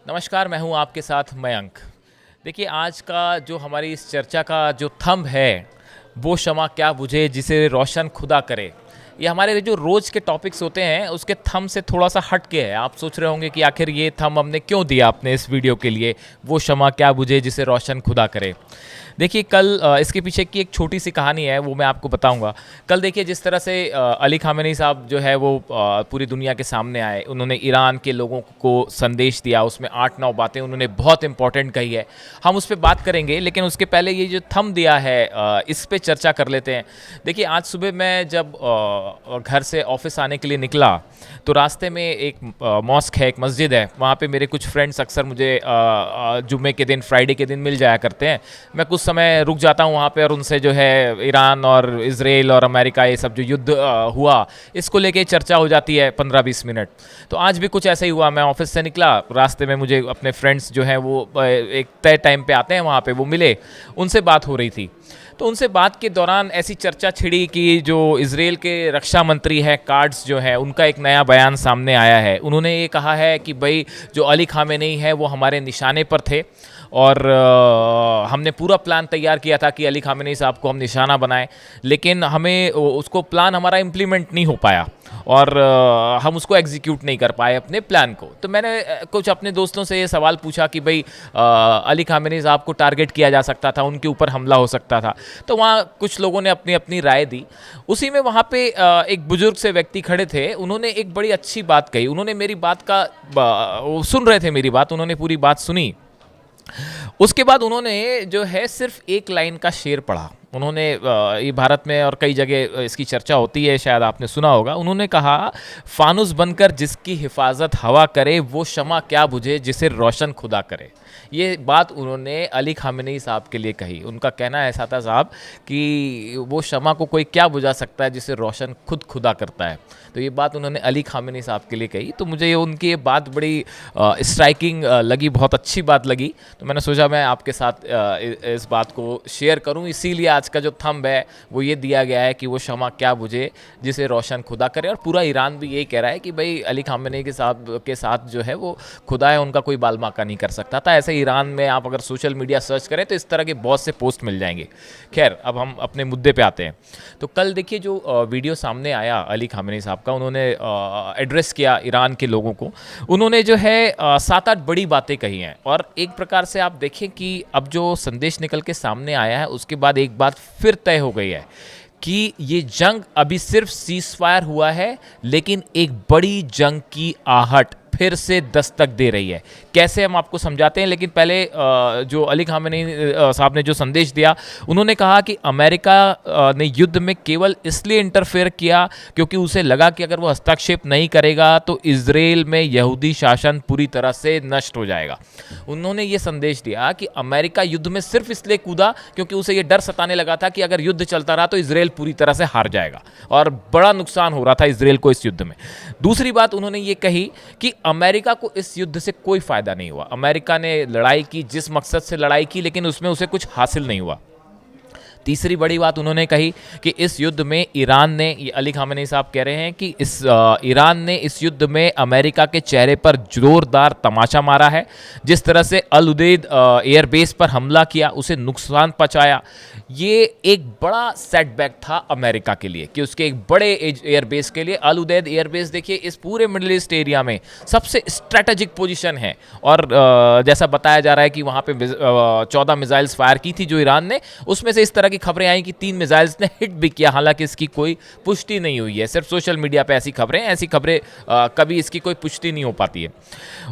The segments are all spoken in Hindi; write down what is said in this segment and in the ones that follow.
नमस्कार, मैं हूं आपके साथ मयंक। देखिए, आज का जो हमारी इस चर्चा का जो थंब है, वो शम़ा क्या बुझे जिसे रोशन खुदा करे। ये हमारे जो रोज़ के टॉपिक्स होते हैं, उसके थंब से थोड़ा-सा हट के है। आप सोच रहे होंगे कि आखिर ये थंब हमने क्यों दिया अपने इस वीडियो के लिए, वो शम़ा क्या बुझे जिसे रोशन खुदा करे। देखिए, कल इसके पीछे की एक छोटी-सी कहानी है, वो मैं आपको बताऊँगा। कल देखिए, जिस तरह से अली ख़ामेनी साहब जो है वो पूरी दुनिया के सामने आए, उन्होंने ईरान के लोगों को संदेश दिया, उसमें 8-9 बातें उन्होंने बहुत इम्पोर्टेंट कही है। हम उस पे बात करेंगे, लेकिन उसके पहले ये जो थंब दिया है इस पे चर्चा कर लेते हैं। देखिए, आज सुबह मैं जब घर से ऑफ़िस आने के लिए निकला, तो रास्ते में एक मॉस्क है, एक मस्जिद है, वहाँ पे मेरे कुछ फ्रेंड्स अक्सर मुझे जुम्मे के दिन, फ्राइडे के दिन मिल जाया करते हैं। मैं कुछ समय रुक जाता हूँ वहाँ पे और उनसे जो है ईरान और इज़राइल और अमेरिका ये सब जो युद्ध हुआ, इसको लेके चर्चा हो जाती है 15-20 मिनट। तो आज भी कुछ ऐसा ही हुआ। मैं ऑफ़िस से निकला, रास्ते में मुझे अपने फ्रेंड्स जो हैं वो एक तय टाइम पे आते हैं वहाँ पे, वो मिले, उनसे बात हो रही थी। तो उनसे बात के दौरान ऐसी चर्चा छिड़ी कि जो इज़राइल के रक्षा मंत्री हैं कार्ड्स जो हैं, उनका एक नया बयान सामने आया है। उन्होंने ये कहा है कि भाई जो अली ख़ामेनी है वो हमारे निशाने पर थे और हमने पूरा प्लान तैयार किया था कि अली ख़ामेनी साहब को हम निशाना बनाएं, लेकिन हमें उसको प्लान हमारा इम्प्लीमेंट नहीं हो पाया और हम उसको एग्जीक्यूट नहीं कर पाए अपने प्लान को। तो मैंने कुछ अपने दोस्तों से ये सवाल पूछा कि भाई अली ख़ामेनी साहब को टारगेट किया जा सकता था, उनके ऊपर हमला हो सकता था। तो वहाँ कुछ लोगों ने अपनी अपनी राय दी। उसी में वहाँ पे एक बुजुर्ग से व्यक्ति खड़े थे, उन्होंने एक बड़ी अच्छी बात कही। उन्होंने मेरी बात का वो सुन रहे थे मेरी बात, उन्होंने पूरी बात सुनी। उसके बाद उन्होंने जो है सिर्फ एक लाइन का शेर पढ़ा। उन्होंने ये भारत में और कई जगह इसकी चर्चा होती है, शायद आपने सुना होगा। उन्होंने कहा, फानुस बनकर जिसकी हिफाजत हवा करे, वो शम़ा क्या बुझे जिसे रोशन खुदा करे। ये बात उन्होंने अली ख़ामेनी साहब के लिए कही। उनका कहना ऐसा था साहब कि वो शम़ा को कोई क्या बुझा सकता है जिसे रोशन खुद खुदा करता है। तो ये बात उन्होंने अली ख़ामेनी साहब के लिए कही। तो मुझे उनकी ये बात बड़ी स्ट्राइकिंग लगी, बहुत अच्छी बात लगी। तो मैंने सोचा मैं आपके साथ इस बात को शेयर करूं। इसीलिए आज का जो थंब है वो ये दिया गया है कि वो शम़ा क्या बुझे जिसे रोशन खुदा करे। और पूरा ईरान भी यही कह रहा है कि भाई अली ख़ामेनी के साथ जो है वो खुदा है, उनका कोई बालमाका नहीं कर सकता था। ऐसे ईरान में आप अगर सोशल मीडिया सर्च करें तो इस तरह के बहुत से पोस्ट मिल जाएंगे। खैर, अब हम अपने मुद्दे पे आते हैं। तो कल देखिए जो वीडियो सामने आया अली ख़ामेनी साहब का, उन्होंने एड्रेस किया ईरान के लोगों को। उन्होंने जो है 7-8 बड़ी बातें कही हैं और एक प्रकार से आप देखें कि अब जो संदेश निकल के सामने आया है उसके बाद एक बात फिर तय हो गई है कि ये जंग अभी सिर्फ सीज़फायर हुआ है, लेकिन एक बड़ी जंग की आहट फिर से दस्तक दे रही है। कैसे, हम आपको समझाते हैं, लेकिन पहले जो अली ख़ामेनी साहब ने जो संदेश दिया, उन्होंने कहा कि अमेरिका ने युद्ध में केवल इसलिए इंटरफेयर किया क्योंकि उसे लगा कि अगर वो हस्तक्षेप नहीं करेगा तो इज़राइल में यहूदी शासन पूरी तरह से नष्ट हो जाएगा। उन्होंने ये संदेश दिया कि अमेरिका युद्ध में सिर्फ इसलिए कूदा क्योंकि उसे ये डर सताने लगा था कि अगर युद्ध चलता रहा तो इज़राइल पूरी तरह से हार जाएगा और बड़ा नुकसान हो रहा था इज़राइल को इस युद्ध में। दूसरी बात उन्होंने ये कही कि अमेरिका को इस युद्ध से कोई फ़ायदा नहीं हुआ। अमेरिका ने लड़ाई की, जिस मकसद से लड़ाई की, लेकिन उसमें उसे कुछ हासिल नहीं हुआ। तीसरी बड़ी बात उन्होंने कही कि इस युद्ध में ईरान ने, ये अली ख़ामेनी साहब कह रहे हैं कि ईरान ने इस युद्ध में अमेरिका के चेहरे पर जोरदार तमाचा मारा है। जिस तरह से अल उदैद एयरबेस पर हमला किया, उसे नुकसान पहुंचाया, ये एक बड़ा सेटबैक था अमेरिका के लिए कि उसके एक बड़े एयरबेस के लिए। अल उदैद एयरबेस देखिए इस पूरे मिडिल ईस्ट एरिया में सबसे स्ट्रेटेजिक पोजीशन है और जैसा बताया जा रहा है कि वहाँ पे 14 मिसाइल्स फायर की थी जो ईरान ने, उसमें से इस तरह की खबरें आई कि 3 मिसाइल्स ने हिट भी किया। हालांकि इसकी कोई पुष्टि नहीं हुई है, सिर्फ सोशल मीडिया पे ऐसी खबरें कभी इसकी कोई पुष्टि नहीं हो पाती है।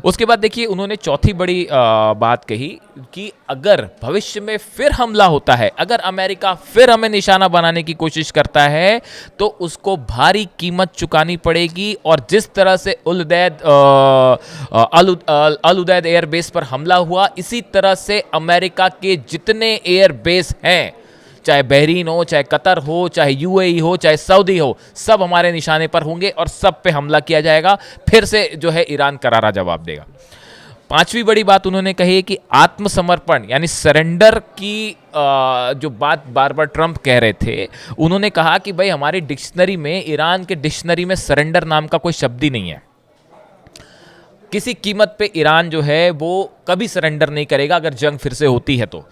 उसके बाद देखिए उन्होंने चौथी बड़ी बात कही कि अगर भविष्य में फिर हमला होता है, अगर अमेरिका फिर हमें निशाना बनाने की कोशिश करता है तो उसको भारी कीमत चुकानी पड़ेगी। और जिस तरह से अल उदैद एयरबेस पर हमला हुआ, इसी तरह से अमेरिका के जितने एयरबेस हैं, चाहे बहरीन हो, चाहे कतर हो, चाहे यूएई हो, चाहे सऊदी हो, सब हमारे निशाने पर होंगे और सब पे हमला किया जाएगा। फिर से जो है ईरान करारा जवाब देगा। पांचवी बड़ी बात उन्होंने कही कि आत्मसमर्पण यानी सरेंडर की जो बात बार बार ट्रंप कह रहे थे, उन्होंने कहा कि भाई हमारी डिक्शनरी में, ईरान के डिक्शनरी में सरेंडर नाम का कोई शब्द ही नहीं है। किसी कीमत पे ईरान जो है वो कभी सरेंडर नहीं करेगा अगर जंग फिर से होती है तो।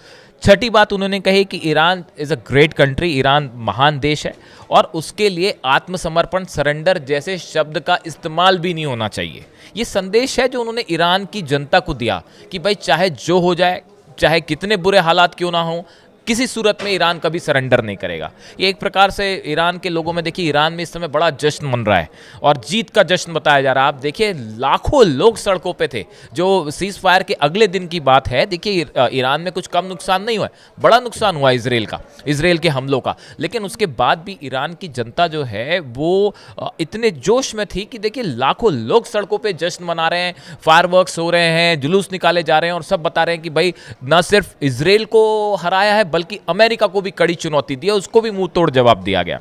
छठी बात उन्होंने कही कि Iran is a great country, Iran महान देश है और उसके लिए आत्मसमर्पण, सरेंडर जैसे शब्द का इस्तेमाल भी नहीं होना चाहिए। ये संदेश है जो उन्होंने ईरान की जनता को दिया कि भाई चाहे जो हो जाए, चाहे कितने बुरे हालात क्यों ना हो, किसी सूरत में ईरान कभी सरेंडर नहीं करेगा। ये एक प्रकार से ईरान के लोगों में, देखिए ईरान में इस समय बड़ा जश्न मन रहा है और जीत का जश्न बताया जा रहा है। आप देखिए लाखों लोग सड़कों पे थे। जो सीज फायर के अगले दिन की बात है, देखिए ईरान में कुछ कम नुकसान नहीं हुआ, बड़ा नुकसान हुआ इसराइल का, इसराइल के हमलों का। लेकिन उसके बाद भी ईरान की जनता जो है वो इतने जोश में थी कि देखिए लाखों लोग सड़कों पर जश्न मना रहे हैं, फायरवर्क्स हो रहे हैं, जुलूस निकाले जा रहे हैं और सब बता रहे हैं कि भाई न सिर्फ इसराइल को हराया है बल्कि अमेरिका को भी कड़ी चुनौती दी है, उसको भी मुंह तोड़ जवाब दिया गया।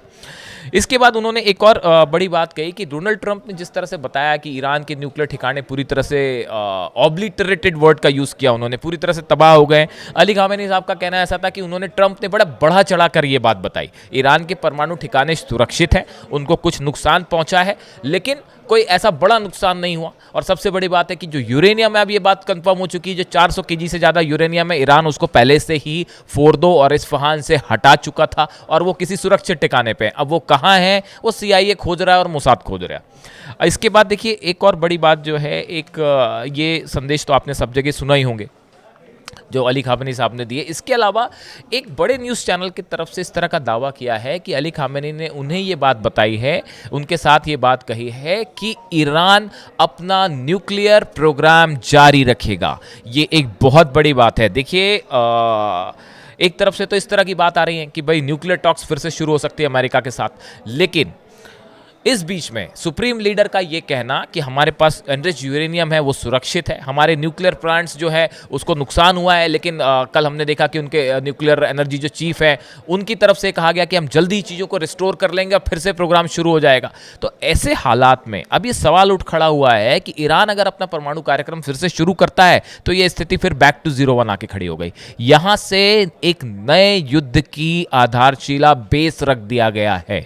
इसके बाद उन्होंने एक और बड़ी बात कही कि डोनाल्ड ट्रंप ने जिस तरह से बताया कि ईरान के न्यूक्लियर ठिकाने पूरी तरह से ऑब्लिटरेटेड वर्ड का यूज़ किया, उन्होंने पूरी तरह से तबाह हो गए। अली खामेनी साहब का कहना ऐसा था कि उन्होंने, ट्रंप ने बड़ा बढ़ा चढ़ा कर ये बात बताई, ईरान के परमाणु ठिकाने सुरक्षित हैं, उनको कुछ नुकसान पहुंचा है लेकिन कोई ऐसा बड़ा नुकसान नहीं हुआ। और सबसे बड़ी बात है कि जो यूरेनियम है, अब ये बात कंफर्म हो चुकी है, जो 400 केजी से ज़्यादा यूरेनियम है, ईरान उसको पहले से ही फोर्दो और इस्फहान से हटा चुका था और वो किसी सुरक्षित ठिकाने पे। अब वो कहाँ है, वो CIA खोज रहा है और मोसाद खोज रहा है। इसके बाद देखिए एक और बड़ी बात जो है, एक ये संदेश तो आपने सब जगह सुना ही होंगे जो अली खामेनी साहब ने दिए। इसके अलावा एक बड़े न्यूज़ चैनल की तरफ से इस तरह का दावा किया है कि अली खामेनी ने उन्हें ये बात बताई है, उनके साथ ये बात कही है कि ईरान अपना न्यूक्लियर प्रोग्राम जारी रखेगा। ये एक बहुत बड़ी बात है। देखिए एक तरफ से तो इस तरह की बात आ रही है कि भाई न्यूक्लियर टॉक्स फिर से शुरू हो सकती है अमेरिका के साथ, लेकिन इस बीच में सुप्रीम लीडर का ये कहना कि हमारे पास एनरिच यूरेनियम है, वो सुरक्षित है, हमारे न्यूक्लियर प्लांट्स जो है उसको नुकसान हुआ है, लेकिन कल हमने देखा कि उनके न्यूक्लियर एनर्जी जो चीफ है उनकी तरफ से कहा गया कि हम जल्दी ही चीज़ों को रिस्टोर कर लेंगे और फिर से प्रोग्राम शुरू हो जाएगा। तो ऐसे हालात में अब ये सवाल उठ खड़ा हुआ है कि ईरान अगर अपना परमाणु कार्यक्रम फिर से शुरू करता है तो ये स्थिति फिर बैक टू जीरो वन आके खड़ी हो गई। यहाँ से एक नए युद्ध की आधारशिला, बेस रख दिया गया है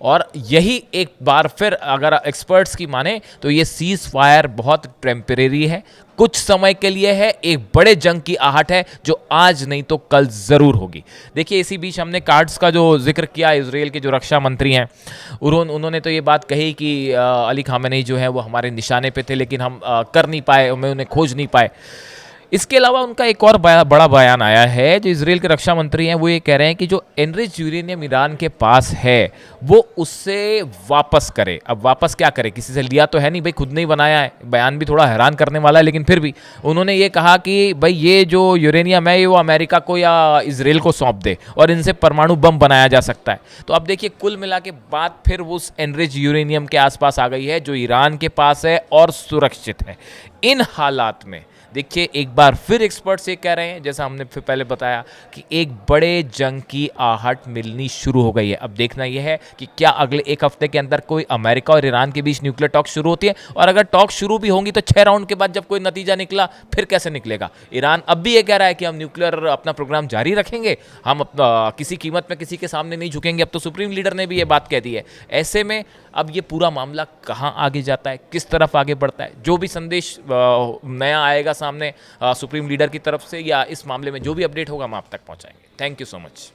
और यही एक बार फिर अगर एक्सपर्ट्स की माने तो ये सीज फायर बहुत टेम्परेरी है, कुछ समय के लिए है, एक बड़े जंग की आहट है जो आज नहीं तो कल ज़रूर होगी। देखिए इसी बीच हमने कार्ड्स का जो जिक्र किया, इसराइल के जो रक्षा मंत्री हैं उन्होंने तो ये बात कही कि अली खामेनी जो है वो हमारे निशाने पे थे लेकिन हम कर नहीं पाए, हमें उन्हें खोज नहीं पाए। इसके अलावा उनका एक और बड़ा बयान आया है, जो इसराइल के रक्षा मंत्री हैं वो ये कह रहे हैं कि जो एनरिच यूरेनियम ईरान के पास है वो उससे वापस करे। अब वापस क्या करे, किसी से लिया तो है नहीं भाई, खुद नहीं बनाया है। बयान भी थोड़ा हैरान करने वाला है, लेकिन फिर भी उन्होंने ये कहा कि भाई ये जो यूरेनियम है ये वो अमेरिका को या इसराइल को सौंप दे और इनसे परमाणु बम बनाया जा सकता है। तो अब देखिए कुल मिला के बात फिर उस एनरिच यूरेनियम के आसपास आ गई है जो ईरान के पास है और सुरक्षित है। इन हालात में देखिए एक बार फिर एक्सपर्ट्स ये कह रहे हैं, जैसा हमने फिर पहले बताया, कि एक बड़े जंग की आहट मिलनी शुरू हो गई है। अब देखना यह है कि क्या अगले एक हफ्ते के अंदर कोई अमेरिका और ईरान के बीच न्यूक्लियर टॉक शुरू होती है, और अगर टॉक शुरू भी होंगी तो 6 राउंड के बाद जब कोई नतीजा निकला फिर कैसे निकलेगा। ईरान अब भी ये कह रहा है कि हम न्यूक्लियर अपना प्रोग्राम जारी रखेंगे, हम किसी कीमत में किसी के सामने नहीं झुकेंगे। अब तो सुप्रीम लीडर ने भी ये बात कह दी है। ऐसे में अब ये पूरा मामला कहाँ आगे जाता है, किस तरफ आगे बढ़ता है, जो भी संदेश नया आएगा सामने सुप्रीम लीडर की तरफ से या इस मामले में जो भी अपडेट होगा हम आप तक पहुंचाएंगे। Thank you so much.